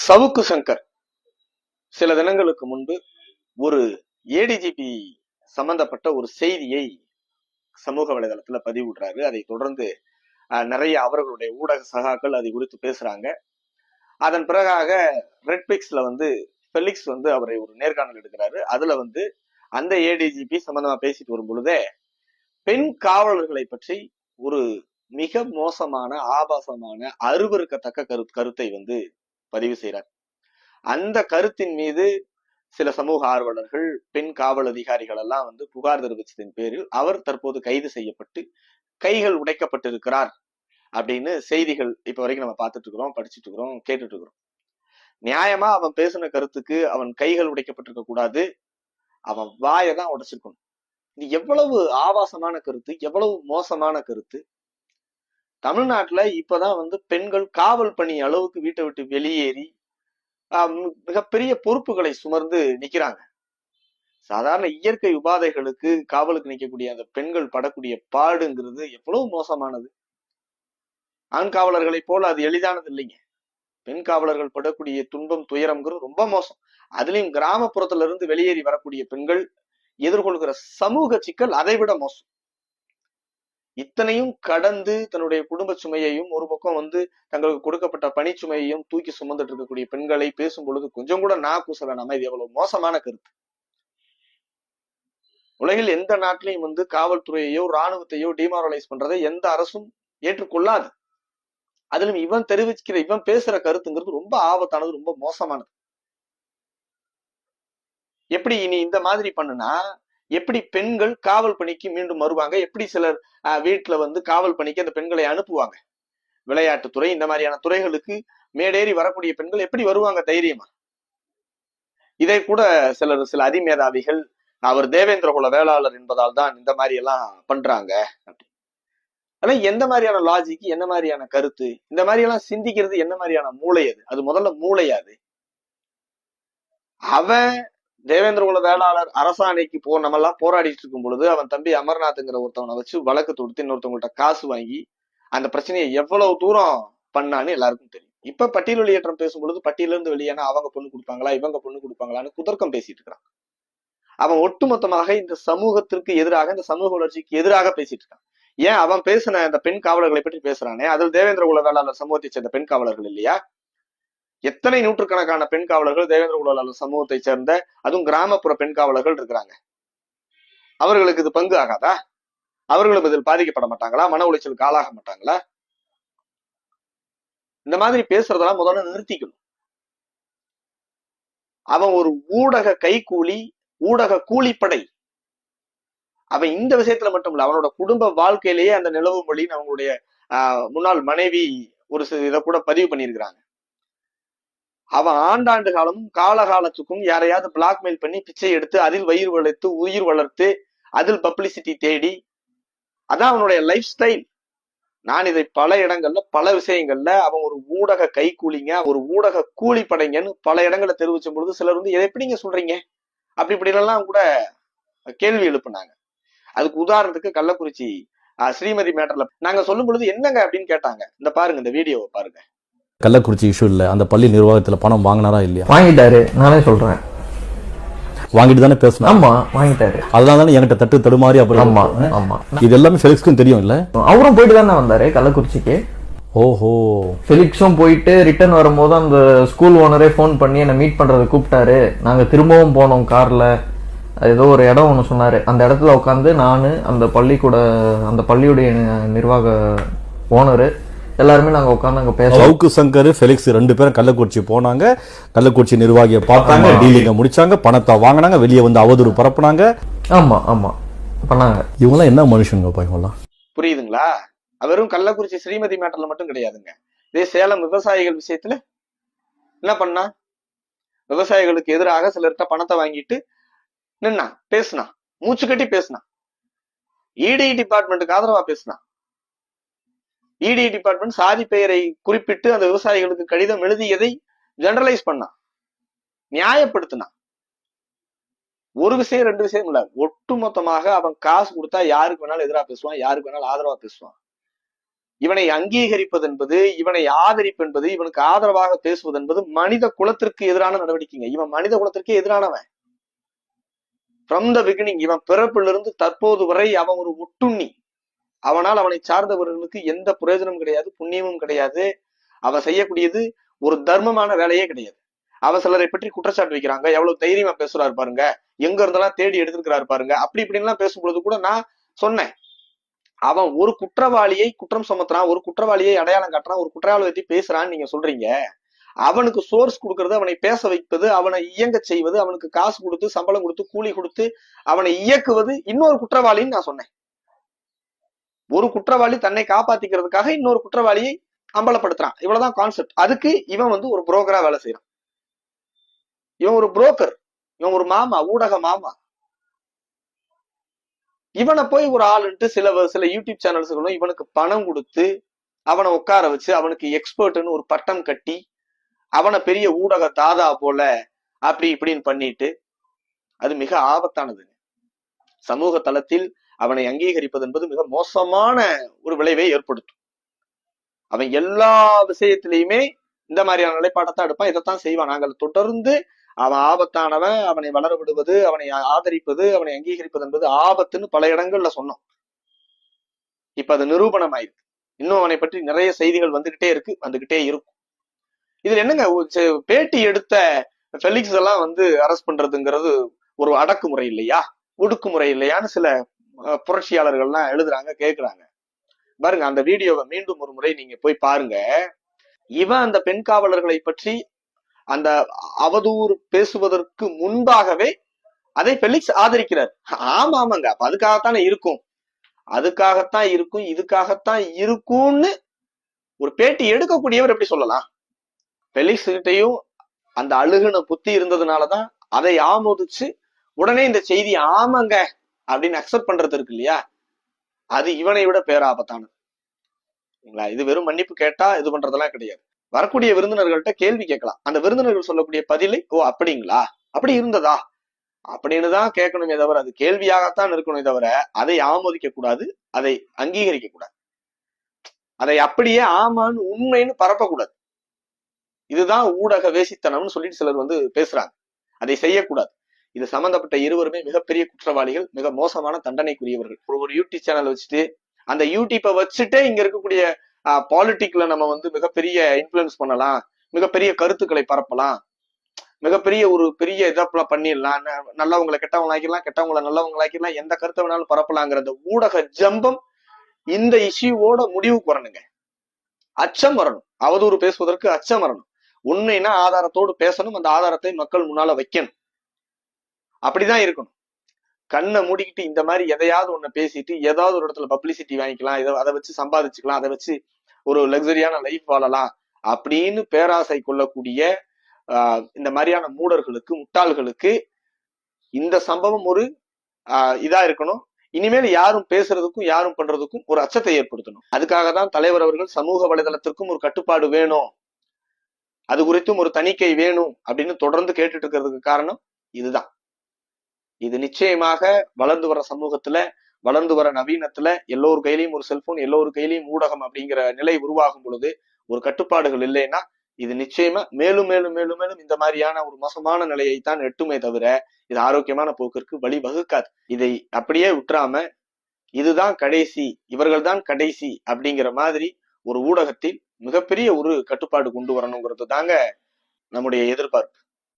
சவுக்கு சங்கர் சில தினங்களுக்கு முன்பு ஒரு ஏடிஜிபி சம்பந்தப்பட்ட ஒரு செய்தியை சமூக வலைதளத்துல பதிவிடுறாரு. அதை தொடர்ந்து நிறைய அவர்களுடைய ஊடக சகாக்கள் அதை குறித்து பேசுறாங்க. அதன் பிறகாக ரெட்பிக்ஸ்ல ஃபெலிக்ஸ் அவரை ஒரு நேர்காணல் எடுக்கிறாரு. அதுல அந்த ஏடிஜிபி சம்பந்தமா பேசிட்டு வரும் பொழுதே பெண் காவலர்களை பற்றி ஒரு மிக மோசமான ஆபாசமான அருவருக்கத்தக்க கருத்தை பதிவு செய்கிறார். அந்த கருத்தின் மீது சில சமூக ஆர்வலர்கள், பெண் காவல் அதிகாரிகள் எல்லாம் புகார் தெரிவித்ததின் பேரில் அவர் தற்போது கைது செய்யப்பட்டு கைகள் உடைக்கப்பட்டிருக்கிறார் அப்படின்னு செய்திகள் இப்ப வரைக்கும் நம்ம பார்த்துட்டு இருக்கிறோம், படிச்சுட்டு இருக்கிறோம், கேட்டுட்டு இருக்கிறோம். நியாயமா அவன் பேசின கருத்துக்கு அவன் கைகள் உடைக்கப்பட்டிருக்க கூடாது, அவன் வாயதான் உடைச்சிருக்கணும். இது எவ்வளவு ஆபாசமான கருத்து, எவ்வளவு மோசமான கருத்து. தமிழ்நாட்டுல இப்பதான் பெண்கள் காவல் பணி அளவுக்கு வீட்டை விட்டு வெளியேறி மிகப்பெரிய பொறுப்புகளை சுமர்ந்து நிக்கிறாங்க. சாதாரண இயற்கை உபாதைகளுக்கு காவலுக்கு நிற்கக்கூடிய அந்த பெண்கள் படக்கூடிய பாடுங்கிறது எவ்வளவு மோசமானது. ஆண் காவலர்களை போல அது எளிதானது இல்லைங்க. பெண் காவலர்கள் படக்கூடிய துன்பம் துயரம்ங்கிறது ரொம்ப மோசம். அதுலயும் கிராமப்புறத்துல இருந்து வெளியேறி வரக்கூடிய பெண்கள் எதிர்கொள்கிற சமூக சிக்கல் அதை விட மோசம். இத்தனையும் கடந்து தன்னுடைய குடும்ப சுமையையும் ஒரு பக்கம் தங்களுக்கு கொடுக்கப்பட்ட பணிச்சுமையையும் தூக்கி சுமந்துட்டு இருக்கக்கூடிய பெண்களை பேசும் பொழுது கொஞ்சம் கூட கூசல நாம இது எவ்வளவு மோசமான கருத்து. உலகில் எந்த நாட்டிலையும் காவல்துறையையோ ராணுவத்தையோ டிமாரலைஸ் பண்றதை எந்த அரசும் ஏற்றுக்கொள்ளாது. அதிலும் இவன் பேசுற கருத்துங்கிறது ரொம்ப ஆபத்தானது, ரொம்ப மோசமானது. எப்படி இனி இந்த மாதிரி பண்ணுனா எப்படி பெண்கள் காவல் பணிக்கு மீண்டும் வருவாங்க? எப்படி சிலர் வீட்டுல காவல் பணிக்கு அந்த பெண்களை அனுப்புவாங்க? விளையாட்டுத்துறை இந்த மாதிரியான துறைகளுக்கு மேடேறி வரக்கூடிய பெண்கள் எப்படி வருவாங்க தைரியமா? இதை கூட சில அதிமேதாவிகள் அவர் தேவேந்திர குல வேளாளர் என்பதால் தான் இந்த மாதிரி எல்லாம் பண்றாங்க. ஆனா எந்த மாதிரியான லாஜிக், என்ன மாதிரியான கருத்து, இந்த மாதிரி எல்லாம் சிந்திக்கிறது என்ன மாதிரியான மூளை? அது முதல்ல மூளையாது. அவன் தேவேந்திர குல வேளாளர் அரசாணைக்கு நம்ம எல்லாம் போராடிட்டு இருக்கும் பொழுது அவன் தம்பி அமர்நாத்ங்கிற ஒருத்தவனை வச்சு வழக்கு தொடுத்து இன்னொருத்தவங்கள்ட்ட காசு வாங்கி அந்த பிரச்சனையை எவ்வளவு தூரம் பண்ணான்னு எல்லாருக்கும் தெரியும். இப்ப பட்டியல் வெளியேற்றம் பேசும் பொழுது பட்டியல இருந்து வெளியேனா அவங்க பொண்ணு கொடுப்பாங்களா, இவங்க பொண்ணு கொடுப்பாங்களான்னு குதர்க்கம் பேசிட்டு இருக்கிறான். அவன் ஒட்டுமொத்தமாக இந்த சமூகத்திற்கு எதிராக, இந்த சமூக வளர்ச்சிக்கு எதிராக பேசிட்டு இருக்கான். ஏன் அவன் பேசின இந்த பெண் காவலர்களை பற்றி பேசுறானே, அதில் தேவேந்திர குல வேளாளர் சமூகத்தை சேர்ந்த பெண் காவலர்கள் இல்லையா? எத்தனை நூற்றுக்கணக்கான பெண் காவலர்கள் தேவேந்திர குல சமூகத்தை சேர்ந்த, அதுவும் கிராமப்புற பெண் காவலர்கள் இருக்கிறாங்க. அவர்களுக்கு இது பங்கு ஆகாதா? அவர்களும் இதில் பாதிக்கப்பட மாட்டாங்களா? மன உளைச்சலுக்கு ஆளாக மாட்டாங்களா? இந்த மாதிரி பேசுறதெல்லாம் முதல்ல நிறுத்திக்கணும். அவன் ஒரு ஊடக கைக்கூலி, ஊடக கூலிப்படை. அவன் இந்த விஷயத்துல மட்டும் இல்ல, அவனோட குடும்ப வாழ்க்கையிலேயே அந்த நிலவு மொழின்னு அவங்களுடைய முன்னாள் மனைவி ஒரு இதை கூட பதிவு பண்ணியிருக்கிறாங்க. அவன் ஆண்டாண்டு காலமும் காலகாலத்துக்கும் யாரையாவது பிளாக்மெயில் பண்ணி பிச்சை எடுத்து அதில் வயிறு வளர்த்து உயிர் வளர்த்து அதில் பப்ளிசிட்டி தேடி, அதான் அவனுடைய லைஃப் ஸ்டைல். நான் இதை பல இடங்கள்ல பல விஷயங்கள்ல அவன் ஒரு ஊடக கைக்கூலிங்க, ஒரு ஊடக கூலிப்படைங்கன்னு பல இடங்கள்ல தெரிவிச்சும் பொழுது சிலர் எதை எப்படிங்க சொல்றீங்க அப்படி இப்படிலாம் கூட கேள்வி எழுப்புனாங்க. அதுக்கு உதாரணத்துக்கு கள்ளக்குறிச்சி ஸ்ரீமதி மேட்டர்ல நாங்க சொல்லும் பொழுது என்னங்க அப்படின்னு கேட்டாங்க. இந்த பாருங்க, இந்த வீடியோவை பாருங்க. கள்ளக்குறிச்சி இஷ்யூ இல்ல, அந்த பள்ளி நிர்வாகத்துல பணம் வாங்கினாரா இல்லையா? வாங்கிட்டாரு, நானே சொல்றேன். வாங்கிட்டு தானே பேசணும். ஆமா, வாங்கிட்டாரு. அதனால தானே என்கிட்ட தட்டு தடுமாறி அப்புறம். ஆமா ஆமா, இது எல்லாமே ஃபெலிக்ஸ்க்கும் தெரியும் இல்ல? அவரும் போயிட்டு தானே வந்தாரு கள்ளக்குறிச்சிக்கு. ஓஹோ. ஃபெலிக்ஸும் போயிட்டு ரிட்டர்ன் வரும்போது அந்த ஸ்கூல் ஓனரே போன் பண்ணி என்ன மீட் பண்றது கூப்பிட்டாரு. நாங்க திரும்பவும் போனோம் கார்ல. ஏதோ ஒரு இடம் ஒண்ணு சொன்னாரு. அந்த இடத்துல உட்காந்து நானு, அந்த பள்ளியுடைய நிர்வாக ஓனரு எல்லாருமே நாங்க உட்காந்து அங்க பேச. சவுக்கு சங்கர், ஃபெலிக்ஸ் ரெண்டு பேரும் கள்ளக்குறிச்சி போனாங்க. கள்ளக்குறிச்சி நிர்வாகியை பார்த்தாங்க, டீலிங்க முடிச்சாங்க, பணத்தை வாங்கினாங்க, வெளியே அவதூறு பரப்புனாங்க. ஆமா ஆமா பண்ணாங்க. இவங்கெல்லாம் என்ன மனுஷங்க இவங்கெல்லாம்? புரியுதுங்களா? அவரும் கள்ளக்குறிச்சி ஸ்ரீமதி மேட்டர்ல மட்டும் கிடையாதுங்க. இதே சேலம் விவசாயிகள் விஷயத்துல என்ன பண்ணா? விவசாயிகளுக்கு எதிராக சிலர்கிட்ட பணத்தை வாங்கிட்டு நின்னா, பேசினா, மூச்சு கட்டி பேசினா, இடி டிபார்ட்மெண்ட்டுக்கு ஆதரவா பேசினா. இடி டிபார்ட்மெண்ட் சாதி பெயரை குறிப்பிட்டு அந்த விவசாயிகளுக்கு கடிதம் எழுதியதை ஜெனரலைஸ் பண்ணா, நியாயப்படுத்தினா. ஒரு விஷயம் ரெண்டு விஷயம் இல்ல, ஒட்டுமொத்தமாக அவன் காசு கொடுத்தா யாருக்கு வேணாலும் எதிராக பேசுவான், யாருக்கு வேணாலும் ஆதரவா பேசுவான். இவனை அங்கீகரிப்பது என்பது, இவனை ஆதரிப்பு என்பது, இவனுக்கு ஆதரவாக பேசுவது என்பது மனித குலத்திற்கு எதிரான நடவடிக்கைங்க. இவன் மனித குலத்திற்கே எதிரானவன். ஃப்ரம் த பிகினிங், இவன் பிறப்பிலிருந்து தற்போது வரை அவன் ஒரு ஒட்டுண்ணி. அவனால் அவனை சார்ந்தவர்களுக்கு எந்த பிரயோஜனமும் கிடையாது, புண்ணியமும் கிடையாது. அவன் செய்யக்கூடியது ஒரு தர்மமான வேலையே கிடையாது. அவன் சிலரை பற்றி குற்றச்சாட்டு வைக்கிறாங்க, எவ்வளவு தைரியமா பேசுறாரு பாருங்க, எங்க இருந்தெல்லாம் தேடி எடுத்துக்கிறாரு பாருங்க, அப்படி இப்படின்லாம் பேசும்பொழுது கூட நான் சொன்னேன், அவன் ஒரு குற்றவாளியை குற்றம் சுமத்துறான், ஒரு குற்றவாளியை அடையாளம் காட்டுறான், ஒரு குற்றவாளியை பத்தி பேசுறான்னு நீங்க சொல்றீங்க. அவனுக்கு சோர்ஸ் கொடுக்கறது, அவனை பேச வைப்பது, அவனை இயங்க செய்வது, அவனுக்கு காசு கொடுத்து சம்பளம் கொடுத்து கூலி கொடுத்து அவனை இயக்குவது இன்னொரு குற்றவாளின்னு நான் சொன்னேன். ஒரு குற்றவாளி தன்னை காப்பாத்திக்கிறதுக்காக இன்னொரு குற்றவாளியை அம்பலப்படுத்துறான், இவ்வளவுதான் கான்செப்ட். அதுக்கு இவன் ஒரு புரோக்கரா வேலை செய்யறான். இவன் ஒரு புரோக்கர், இவன் ஒரு மாமா, ஊடக மாமா. இவனை போய் ஒரு ஆளுன்ட்டு சில யூடியூப் சேனல்ஸ்களும் இவனுக்கு பணம் கொடுத்து அவனை உட்கார வச்சு அவனுக்கு எக்ஸ்பர்ட்னு ஒரு பட்டம் கட்டி அவனை பெரிய ஊடக தாதா போல அப்படி இப்படின்னு பண்ணிட்டு, அது மிக ஆபத்தானது. சமூக தளத்தில் அவனை அங்கீகரிப்பது என்பது மிக மோசமான ஒரு விளைவை ஏற்படுத்தும். அவன் எல்லா விஷயத்திலையுமே இந்த மாதிரியான நிலைப்பாட்டத்தான் எடுப்பான், இதைத்தான் செய்வான். நாங்கள் தொடர்ந்து அவன் ஆபத்தானவன், அவனை வளர விடுவது, அவனை ஆதரிப்பது, அவனை அங்கீகரிப்பது என்பது ஆபத்துன்னு பல இடங்கள்ல சொன்னோம். இப்ப அது நிரூபணம் ஆயிருக்கு. இன்னும் அவனை பற்றி நிறைய செய்திகள் வந்துகிட்டே இருக்கும். இதுல என்னங்க, பேட்டி எடுத்த ஃபெலிக்ஸ் எல்லாம் அரெஸ்ட் பண்றதுங்கிறது ஒரு அடக்குமுறை இல்லையா, ஒடுக்குமுறை இல்லையான்னு சில புரட்சியாளர்கள்லாம் எழுதுறாங்க, கேட்கிறாங்க. பாருங்க, அந்த வீடியோவை மீண்டும் ஒரு முறை நீங்க போய் பாருங்க. இவன் அந்த பெண் காவலர்களை பற்றி அந்த அவதூறு பேசுவதற்கு முன்பாகவே அதை ஃபெலிக்ஸ் ஆதரிக்கிறார். ஆமாங்க, அப்ப அதுக்காகத்தானே இருக்கும், இதுக்காகத்தான் இருக்கும்னு ஒரு பேட்டி எடுக்கக்கூடியவர் எப்படி சொல்லலாம்? ஃபெலிக்ஸ் கிட்டையும் அந்த அழுகுன புத்தி இருந்ததுனாலதான் அதை ஆமோதிச்சு உடனே இந்த செய்தி ஆமாங்க அப்படின்னு அக்செப்ட் பண்றது இருக்கு இல்லையா, அது இவனை விட பேராபத்தானது. இது வெறும் மன்னிப்பு கேட்டா இது பண்றதெல்லாம் கிடையாது. வரக்கூடிய விருந்தினர்கள்ட்ட கேள்வி கேட்கலாம், அந்த விருந்தினர்கள் சொல்லக்கூடிய பதிலை ஓ அப்படிங்களா, அப்படி இருந்ததா அப்படின்னு தான் கேட்கணுமே தவிர, அது கேள்வியாகத்தான் இருக்கணுமே தவிர அதை ஆமோதிக்க கூடாது, அதை அங்கீகரிக்க கூடாது, அதை அப்படியே ஆமான்னு உண்மைன்னு பரப்பக்கூடாது. இதுதான் ஊடக வேசித்தனம்னு சொல்லிட்டு சிலர் பேசுறாங்க. அதை செய்யக்கூடாது. இது சம்பந்தப்பட்ட இருவருமே மிகப்பெரிய குற்றவாளிகள், மிக மோசமான தண்டனைக்குரியவர்கள். ஒரு யூடியூப் சேனல் வச்சுட்டு அந்த யூடியூப்பை வச்சுட்டே இங்க இருக்கக்கூடிய பாலிட்டிக்ல நம்ம மிகப்பெரிய இன்ஃபுளுன்ஸ் பண்ணலாம், மிகப்பெரிய கருத்துக்களை பரப்பலாம், மிகப்பெரிய ஒரு பெரிய இதெல்லாம் பண்ணிடலாம், நல்லவங்களை கெட்டவங்களாக்கிடலாம், கெட்டவங்களை நல்லவங்களாக்கிடலாம், எந்த கருத்தை வேணாலும் பரப்பலாங்கிற அந்த ஊடக ஜம்பம் இந்த இஷ்யூவோட முடிவுக்கு வரணுங்க. அச்சம் வரணும், அவதூறு பேசுவதற்கு அச்சம் வரணும். உண்மைனா ஆதாரத்தோடு பேசணும், அந்த ஆதாரத்தை மக்கள் முன்னால வைக்கணும். அப்படிதான் இருக்கணும். கண்ணை மூடிக்கிட்டு இந்த மாதிரி எதையாவது ஒண்ணு பேசிட்டு ஏதாவது ஒரு இடத்துல பப்ளிசிட்டி வாங்கிக்கலாம், அதை வச்சு சம்பாதிச்சுக்கலாம், அதை வச்சு ஒரு லக்ஸரியான லைஃப் வாழலாம் அப்படின்னு பேராசை கொள்ளக்கூடிய இந்த மாதிரியான மூடர்களுக்கு, முட்டாள்களுக்கு இந்த சம்பவம் ஒரு இதா இருக்கணும். இனிமேல் யாரும் பேசுறதுக்கும் யாரும் பண்றதுக்கும் ஒரு அச்சத்தை ஏற்படுத்தணும். அதுக்காக தான் தலைவர் அவர்கள் சமூக வலைதளத்திற்கும் ஒரு கட்டுப்பாடு வேணும், அது குறித்தும் ஒரு தணிக்கை வேணும் அப்படின்னு தொடர்ந்து கேட்டுட்டு இருக்கிறதுக்கு காரணம் இதுதான். இது நிச்சயமாக வளர்ந்து வர சமூகத்துல, வளர்ந்து வர நவீனத்துல எல்லோரு கையிலையும் ஒரு செல்போன், எல்லோரு கையிலையும் ஊடகம் அப்படிங்கிற நிலை உருவாகும் பொழுது ஒரு கட்டுப்பாடுகள் இல்லைன்னா இது நிச்சயமா மேலும் மேலும் மேலும் மேலும் இந்த மாதிரியான ஒரு மோசமான நிலையைத்தான் எட்டுமே தவிர இது ஆரோக்கியமான போக்கிற்கு வழி வகுக்காது. இதை அப்படியே விட்டுறாம இதுதான் கடைசி, இவர்கள் தான் கடைசி அப்படிங்கிற மாதிரி ஒரு ஊடகத்தில் மிகப்பெரிய ஒரு கட்டுப்பாடு கொண்டு வரணுங்கிறது தாங்க நம்முடைய எதிர்பார்ப்பு.